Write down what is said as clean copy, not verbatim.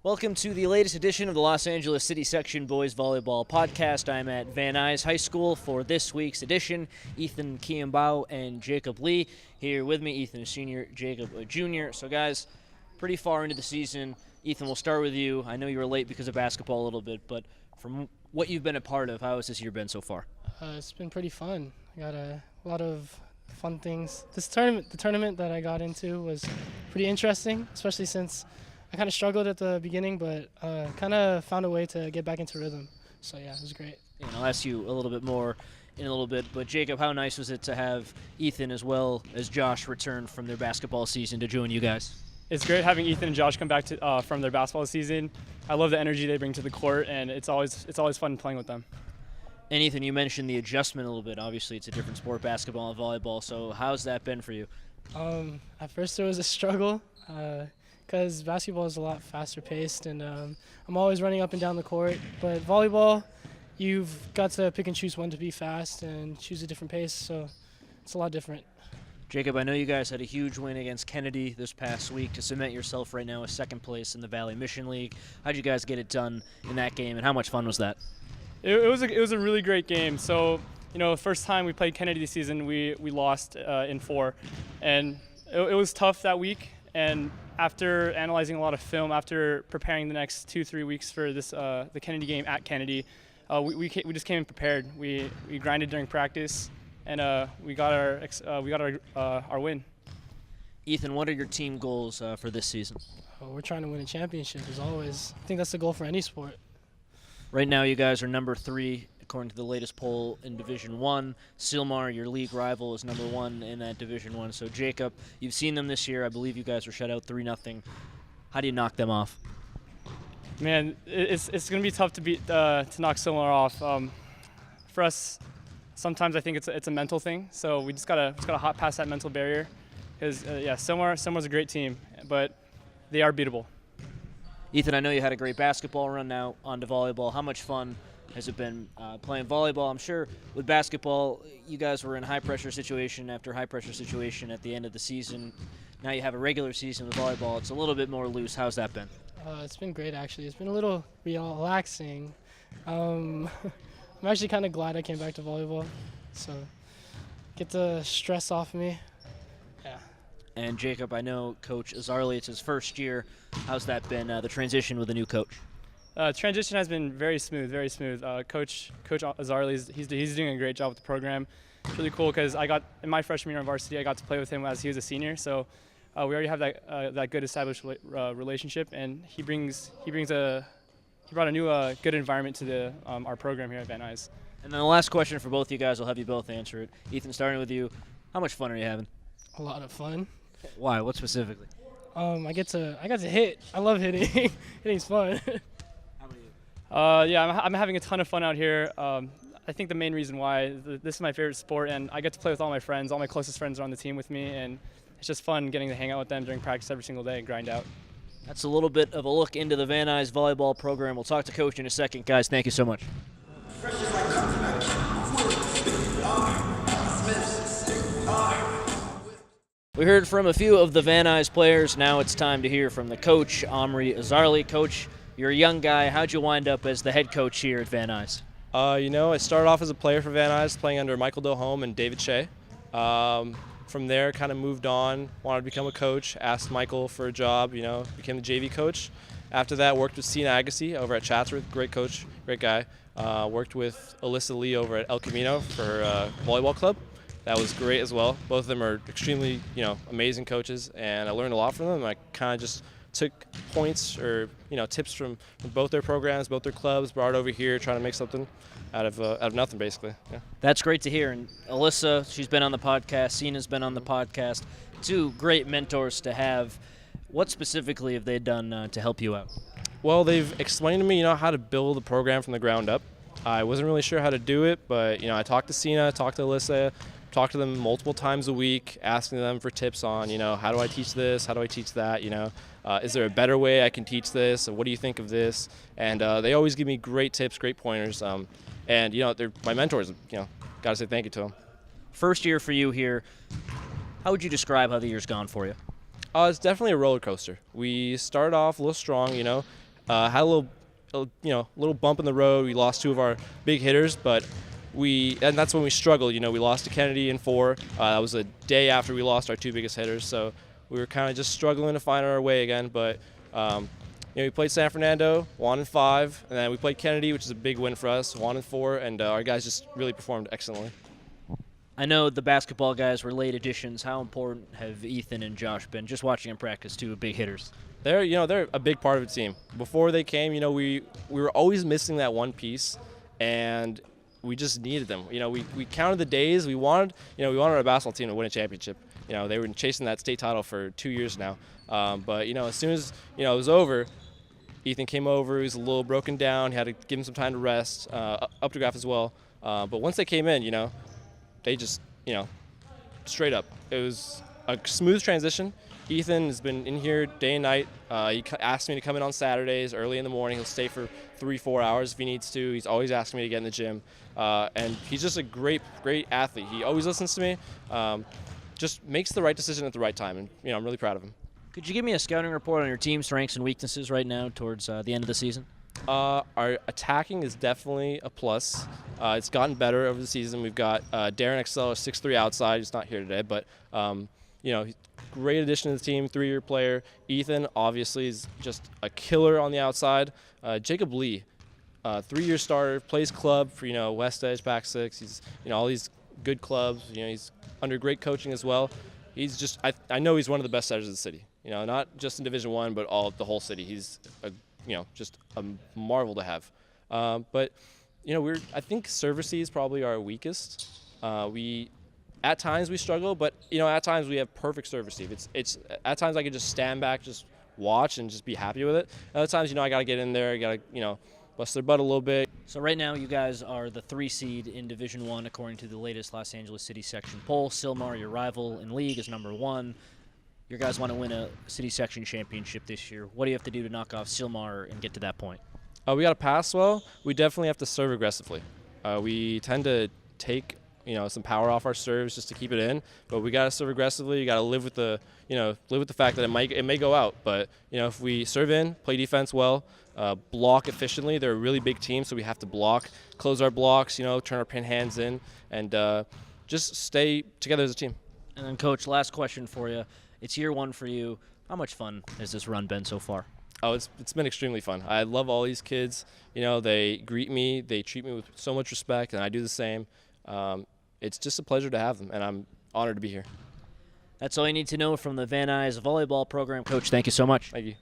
Welcome to the latest edition of the Los Angeles City Section Boys Volleyball Podcast. I'm at Van Nuys High School for this week's edition. Ethan Kiambao and Jacob Lee here with me. Ethan, a senior, Jacob, a junior. So, guys, pretty far into the season. Ethan, we'll start with you. I know you were late because of basketball a little bit, but from what you've been a part of, how has this year been so far? It's been pretty fun. I got a lot of fun things. The tournament that I got into was pretty interesting, especially since I kind of struggled at the beginning, but kind of found a way to get back into rhythm. So, yeah, it was great. And I'll ask you a little bit more in a little bit, but Jacob, how nice was it to have Ethan as well as Josh return from their basketball season to join you guys? It's great having Ethan and Josh come back from their basketball season. I love the energy they bring to the court, and it's always fun playing with them. And Ethan, you mentioned the adjustment a little bit. Obviously, it's a different sport, basketball and volleyball. So how's that been for you? At first, it was a struggle because basketball is a lot faster paced, and I'm always running up and down the court. But volleyball, you've got to pick and choose when to be fast and choose a different pace. So it's a lot different. Jacob, I know you guys had a huge win against Kennedy this past week to cement yourself right now as second place in the Valley Mission League. How'd you guys get it done in that game, and how much fun was that? It was a really great game. So, the first time we played Kennedy this season, we lost in 4, and it was tough that week. And after analyzing a lot of film, after preparing the next 2-3 weeks for this the Kennedy game at Kennedy, we just came in prepared. We grinded during practice, and we got our win. Ethan, what are your team goals for this season? We're trying to win a championship, as always. I think that's the goal for any sport. Right now, you guys are number 3 according to the latest poll in Division 1. Silmar, your league rival, is number 1 in that Division 1. So, Jacob, you've seen them this year. I believe you guys were shut out 3-0. How do you knock them off? Man, it's going to be tough to knock Silmar off. For us, sometimes I think it's a mental thing. So we just gotta hop past that mental barrier. Because Silmar's a great team, but they are beatable. Ethan, I know you had a great basketball run now onto volleyball. How much fun has it been playing volleyball? I'm sure with basketball, you guys were in high-pressure situation after high-pressure situation at the end of the season. Now you have a regular season with volleyball. It's a little bit more loose. How's that been? It's been great, actually. It's been a little relaxing. I'm actually kind of glad I came back to volleyball. So get the stress off me. Yeah. And Jacob, I know Coach Azarli, it's his first year. How's that been, the transition with a new coach? Transition has been very smooth, very smooth. Coach Azarli, he's doing a great job with the program. It's really cool because in my freshman year on varsity, I got to play with him as he was a senior. So we already have that good established relationship, and he brought a new good environment to our program here at Van Nuys. And then the last question for both you guys, I'll have you both answer it. Ethan, starting with you, how much fun are you having? A lot of fun. Why? What specifically? I got to hit. I love hitting. Hitting's fun. How about you? I'm having a ton of fun out here. I think the main reason why this is my favorite sport, and I get to play with all my friends. All my closest friends are on the team with me, and it's just fun getting to hang out with them during practice every single day and grind out. That's a little bit of a look into the Van Nuys volleyball program. We'll talk to Coach in a second. Guys, thank you so much. We heard from a few of the Van Nuys players. Now it's time to hear from the coach, Omri Azarli. Coach, you're a young guy. How'd you wind up as the head coach here at Van Nuys? I started off as a player for Van Nuys, playing under Michael Delhomme and David Shea. From there, kind of moved on, wanted to become a coach, asked Michael for a job, became the JV coach. After that, worked with Sina Agassi over at Chatsworth, great coach, great guy. Worked with Alyssa Lee over at El Camino for her volleyball club. That was great as well. Both of them are extremely, amazing coaches, and I learned a lot from them. I kind of just took points or, tips from both their programs, both their clubs, brought it over here, trying to make something out of nothing, basically. Yeah. That's great to hear. And Alyssa, she's been on the podcast. Sina's been on the podcast. 2 great mentors to have. What specifically have they done to help you out? Well, they've explained to me, how to build a program from the ground up. I wasn't really sure how to do it, but, I talked to Sina, talked to Alyssa, talked to them multiple times a week, asking them for tips on, how do I teach this? How do I teach that? Is there a better way I can teach this? What do you think of this? And they always give me great tips, great pointers. And, they're my mentors. Got to say thank you to them. First year for you here. How would you describe how the year's gone for you? It's definitely a roller coaster. We started off a little strong, Had a little bump in the road. We lost 2 of our big hitters, but and that's when we struggled. We lost to Kennedy in 4. That was a day after we lost our 2 biggest hitters, so we were kind of just struggling to find our way again. But we played San Fernando, won in 5, and then we played Kennedy, which is a big win for us, won in 4, and our guys just really performed excellently. I know the basketball guys were late additions. How important have Ethan and Josh been? Just watching them practice, 2 big hitters. They're a big part of the team. Before they came, we were always missing that one piece, and we just needed them. We counted the days. We wanted our basketball team to win a championship. They were chasing that state title for 2 years now. But as soon as it was over, Ethan came over. He was a little broken down. He had to give him some time to rest. Updegraff as well. But once they came in, they just straight up. It was a smooth transition. Ethan has been in here day and night. He asked me to come in on Saturdays early in the morning. He'll stay for 3-4 hours if he needs to. He's always asking me to get in the gym. And he's just a great athlete. He always listens to me. Just makes the right decision at the right time. And, I'm really proud of him. Could you give me a scouting report on your team's strengths and weaknesses right now towards the end of the season? Our attacking is definitely a plus. It's gotten better over the season. We've got Darren Excel, a 6'3" outside. He's not here today, but great addition to the team, 3-year player. Ethan obviously is just a killer on the outside. Jacob Lee, 3-year starter, plays club for West Edge, Pac 6. He's all these good clubs. He's under great coaching as well. He's just I know he's one of the best setters of the city. Not just in Division I, but the whole city. He's just a marvel to have. But I think service is probably our weakest. At times we struggle, but at times we have perfect service receive. It's at times I can just stand back, just watch, and just be happy with it. Other times I gotta get in there, I gotta bust their butt a little bit. So right now you guys are the 3 seed in Division I according to the latest Los Angeles City Section poll. Sylmar, your rival in league, is number 1. Your guys want to win a City Section championship this year. What do you have to do to knock off Sylmar and get to that point? We got to pass well. We definitely have to serve aggressively. We tend to take some power off our serves just to keep it in, but we got to serve aggressively. You got to live with the fact that it may go out. But if we serve in, play defense well, block efficiently. They're a really big team, so we have to block, close our blocks. Turn our pin hands in, and just stay together as a team. And then, Coach, last question for you. It's year 1 for you. How much fun has this run been so far? Oh, it's been extremely fun. I love all these kids. They greet me, they treat me with so much respect, and I do the same. It's just a pleasure to have them, and I'm honored to be here. That's all you need to know from the Van Nuys volleyball program. Coach, thank you so much. Thank you.